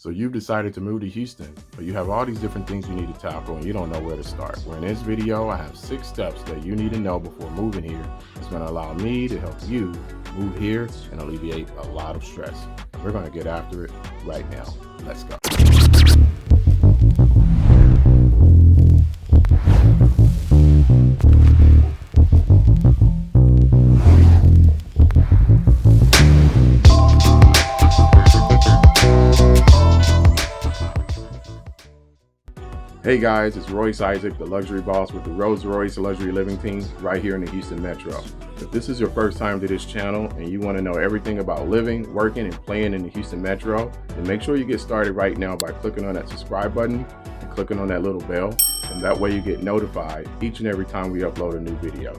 So you've decided to move to Houston, but you have all these different things you need to tackle and you don't know where to start. Well, in this video, I have 6 steps that you need to know before moving here. It's going to allow me to help you move here and alleviate a lot of stress. We're going to get after it right now. Let's go. Hey guys, it's Royce Isaac, the luxury boss with the Rolls Royce Luxury Living Team right here in the Houston Metro. If this is your first time to this channel and you want to know everything about living, working, and playing in the Houston Metro, then make sure you get started right now by clicking on that subscribe button and clicking on that little bell, and that way you get notified each and every time we upload a new video.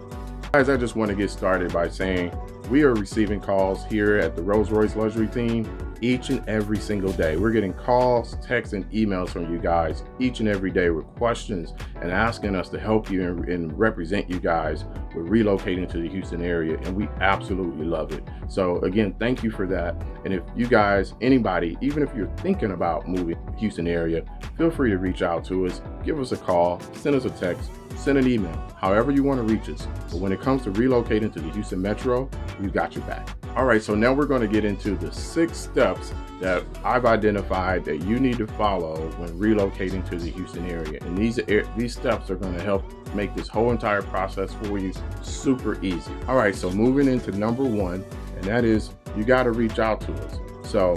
Guys, I just want to get started by saying we are receiving calls here at the Rolls Royce Luxury Team each and every single day. We're getting calls, texts, and emails from you guys each and every day with questions and asking us to help you and represent you guys with relocating to the Houston area, and we absolutely love it. So again, thank you for that. And if you guys, anybody, even if you're thinking about moving to the Houston area, feel free to reach out to us, give us a call, send us a text, send an email, however you want to reach us. But when it comes to relocating to the Houston Metro, we've got your back. All right, so now we're going to get into the 6 steps that I've identified that you need to follow when relocating to the Houston area. And these steps are going to help make this whole entire process for you super easy. All right, so moving into number 1, and that is you got to reach out to us. So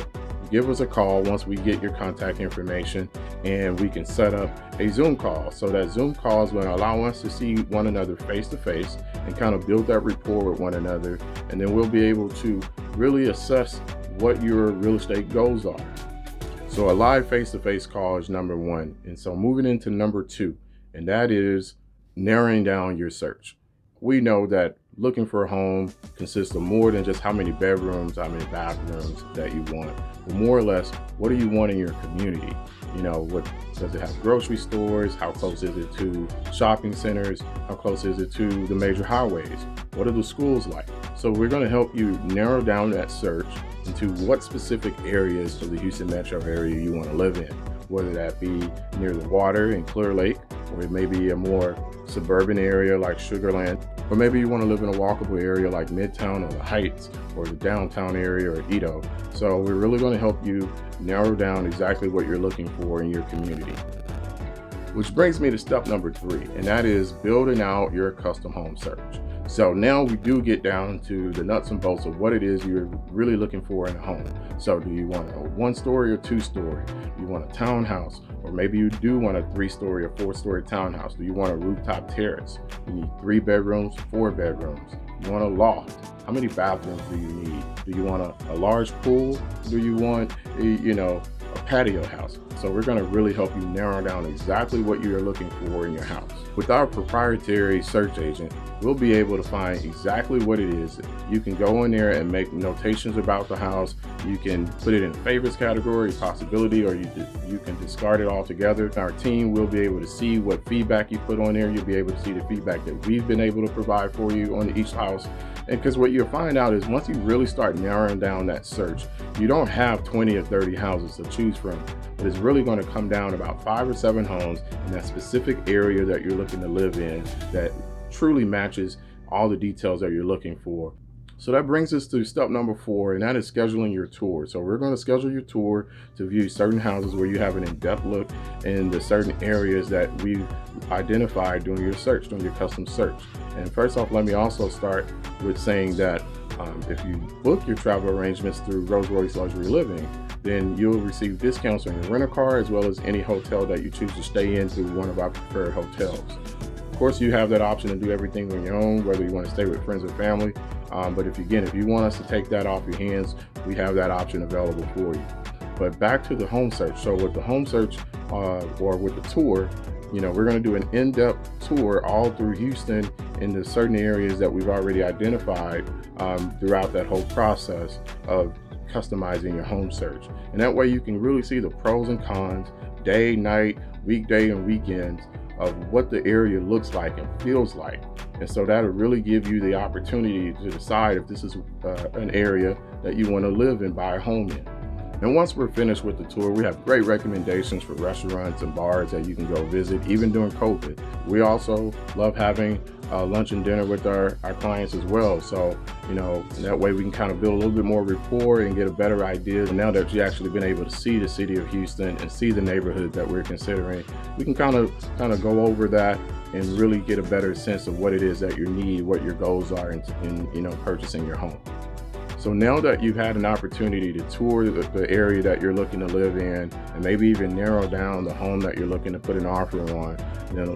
give us a call once we get your contact information, and we can set up a Zoom call. So that Zoom call is going to allow us to see one another face to face and kind of build that rapport with one another. And then we'll be able to really assess what your real estate goals are. So a live face-to-face call is number 1. And so moving into number 2, and that is narrowing down your search. We know that looking for a home consists of more than just how many bedrooms, how many bathrooms that you want, but more or less, what do you want in your community? You know, what does it have? Grocery stores? How close is it to shopping centers? How close is it to the major highways? What are the schools like? So we're going to help you narrow down that search into what specific areas of the Houston metro area you want to live in, whether that be near the water in Clear Lake, or it may be a more suburban area like Sugar Land, or maybe you want to live in a walkable area like Midtown or the Heights or the downtown area or Edo. So we're really going to help you narrow down exactly what you're looking for in your community. Which brings me to step number 3, and that is building out your custom home search. So now we do get down to the nuts and bolts of what it is you're really looking for in a home. So do you want a 1-story or 2-story? Do you want a townhouse? Or maybe you do want a 3-story or 4-story townhouse. Do you want a rooftop terrace? You need 3 bedrooms, 4 bedrooms. You want a loft? How many bathrooms do you need? Do you want a large pool? Do you want a patio house? So we're going to really help you narrow down exactly what you're looking for in your house. With our proprietary search agent, we'll be able to find exactly what it is. You can go in there and make notations about the house. You can put it in favorites category, possibility, or you can discard it altogether. Our team will be able to see what feedback you put on there. You'll be able to see the feedback that we've been able to provide for you on each house. And because what you'll find out is once you really start narrowing down that search, you don't have 20 or 30 houses to choose from, but it's really going to come down to about 5 or 7 homes in that specific area that you're looking to live in that truly matches all the details that you're looking for. So that brings us to step number 4, and that is scheduling your tour. So we're going to schedule your tour to view certain houses where you have an in-depth look in the certain areas that we've identified during your search, during your custom search. And first off, let me also start with saying that if you book your travel arrangements through Rolls Royce Luxury Living, then you'll receive discounts on your rental car as well as any hotel that you choose to stay in through one of our preferred hotels. Of course, you have that option to do everything on your own, whether you want to stay with friends or family. But if you want us to take that off your hands, we have that option available for you. But back to the home search. So with the home search or with the tour, we're going to do an in-depth tour all through Houston in the certain areas that we've already identified throughout that whole process of customizing your home search. And that way you can really see the pros and cons, day, night, weekday, and weekends of what the area looks like and feels like. And so that'll really give you the opportunity to decide if this is an area that you want to live and buy a home in. And once we're finished with the tour, we have great recommendations for restaurants and bars that you can go visit, even during COVID. We also love having lunch and dinner with our clients as well. So, that way we can kind of build a little bit more rapport and get a better idea. Now that you've actually been able to see the city of Houston and see the neighborhood that we're considering, we can kind of go over that and really get a better sense of what it is that you need, what your goals are in purchasing your home. So now that you've had an opportunity to tour the area that you're looking to live in, and maybe even narrow down the home that you're looking to put an offer on,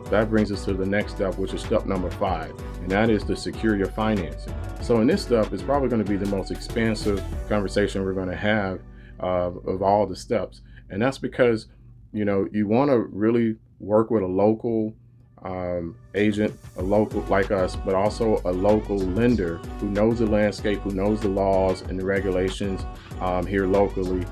that brings us to the next step, which is step number 5, and that is to secure your financing. So in this step, it's probably going to be the most expansive conversation we're going to have of all the steps. And that's because, you want to really work with a local agent, a local like us, but also a local lender who knows the landscape, who knows the laws and the regulations here locally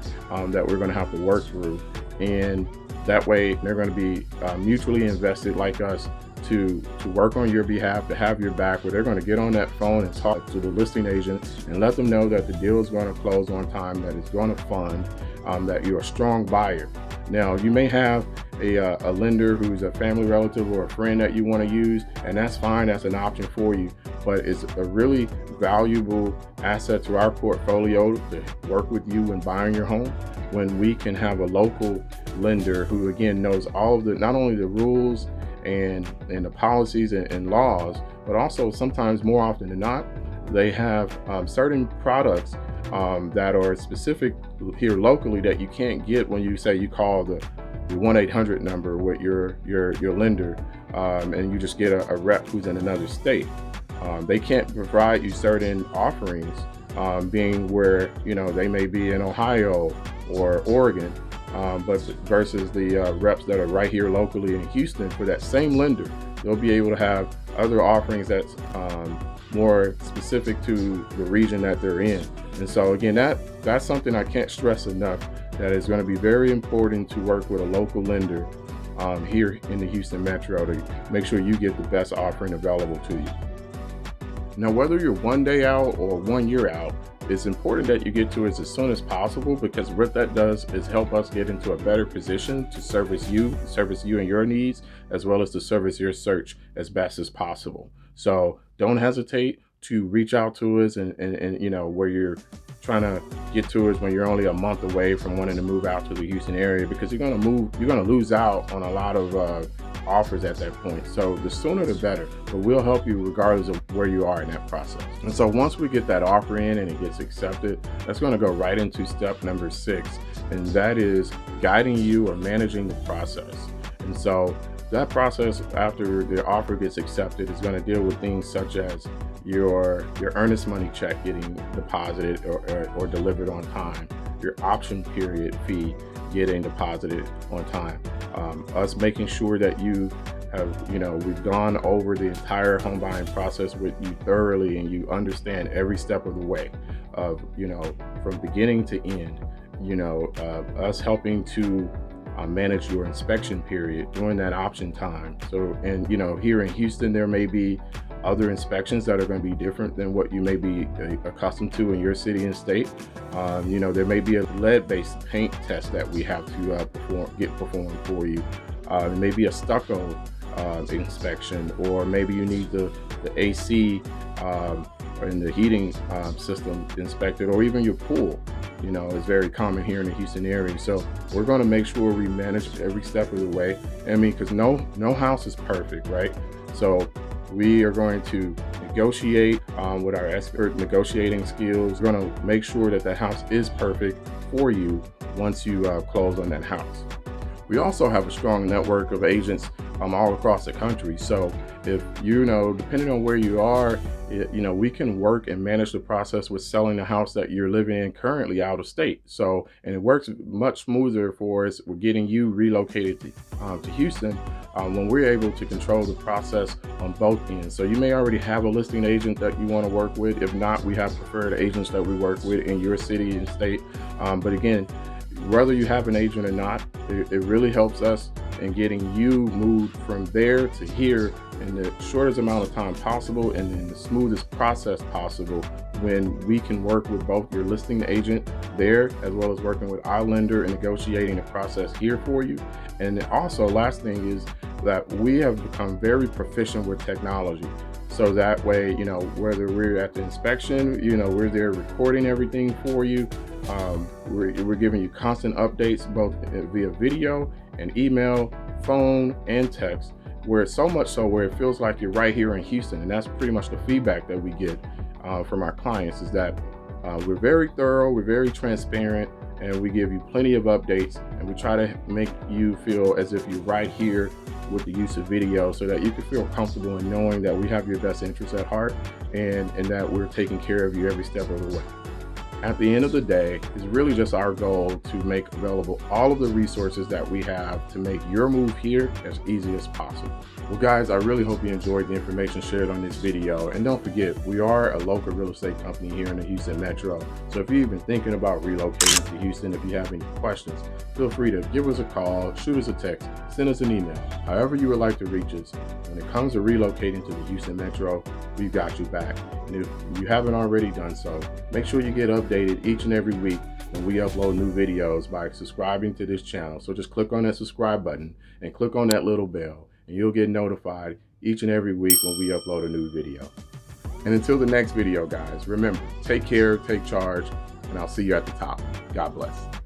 that we're going to have to work through. And that way they're going to be mutually invested like us to work on your behalf, to have your back, where they're going to get on that phone and talk to the listing agent and let them know that the deal is going to close on time, that it's going to fund, that you're a strong buyer. Now, you may have a lender who's a family relative or a friend that you want to use, and that's fine, that's an option for you, but it's a really valuable asset to our portfolio to work with you when buying your home, when we can have a local lender who again knows all of not only the rules and the policies and laws, but also sometimes more often than not, they have certain products that are specific here locally that you can't get when you say you call the 1-800 number with your lender and you just get a rep who's in another state. They can't provide you certain offerings being where they may be in Ohio or Oregon, but versus the reps that are right here locally in Houston for that same lender, they'll be able to have other offerings that's more specific to the region that they're in. And so again, that's something I can't stress enough, that is going to be very important to work with a local lender here in the Houston Metro to make sure you get the best offering available to you. Now, whether you're 1 day out or 1 year out, it's important that you get to it as soon as possible, because what that does is help us get into a better position to service you and your needs, as well as to service your search as best as possible. So don't hesitate to reach out to us and where you're trying to get to us when you're only a month away from wanting to move out to the Houston area, because you're going to lose out on a lot of offers at that point. So the sooner the better, but we'll help you regardless of where you are in that process. And so once we get that offer in and it gets accepted, that's going to go right into step number 6, and that is guiding you or managing the process. And so that process after the offer gets accepted is going to deal with things such as your earnest money check getting deposited or delivered on time, your option period fee getting deposited on time, us making sure that you have, we've gone over the entire home buying process with you thoroughly and you understand every step of the way of, from beginning to end, us helping to manage your inspection period during that option time. So, and here in Houston, there may be other inspections that are going to be different than what you may be accustomed to in your city and state. There may be a lead-based paint test that we have to get performed for you. It may be a stucco inspection, or maybe you need the AC and the heating system inspected, or even your pool. Is very common here in the Houston area. So we're going to make sure we manage every step of the way. Because no house is perfect, right? So we are going to negotiate with our expert negotiating skills. We're going to make sure that the house is perfect for you once you close on that house. We also have a strong network of agents all across the country. So if depending on where you are, we can work and manage the process with selling the house that you're living in currently out of state. So, and it works much smoother for us. We're getting you relocated to Houston when we're able to control the process on both ends. So you may already have a listing agent that you want to work with. If not, we have preferred agents that we work with in your city and state. But again, whether you have an agent or not, it really helps us and getting you moved from there to here in the shortest amount of time possible and in the smoothest process possible, when we can work with both your listing agent there as well as working with our lender and negotiating the process here for you. And also, last thing is that we have become very proficient with technology. So that way, whether we're at the inspection, we're there recording everything for you. We're giving you constant updates, both via video and email, phone, and text, where it's so much so where it feels like you're right here in Houston. And that's pretty much the feedback that we get from our clients, is that we're very thorough, we're very transparent, and we give you plenty of updates, and we try to make you feel as if you're right here with the use of video, so that you can feel comfortable in knowing that we have your best interests at heart, and that we're taking care of you every step of the way. At the end of the day, it's really just our goal to make available all of the resources that we have to make your move here as easy as possible. Well guys, I really hope you enjoyed the information shared on this video, and don't forget, we are a local real estate company here in the Houston Metro. So if you're even thinking about relocating to Houston, if you have any questions, feel free to give us a call, shoot us a text, send us an email, however you would like to reach us. When it comes to relocating to the Houston Metro, we've got you back. And if you haven't already done so, make sure you get updated each and every week when we upload new videos by subscribing to this channel. So just click on that subscribe button and click on that little bell, and you'll get notified each and every week when we upload a new video. And until the next video, guys, remember, take care, take charge, and I'll see you at the top. God bless.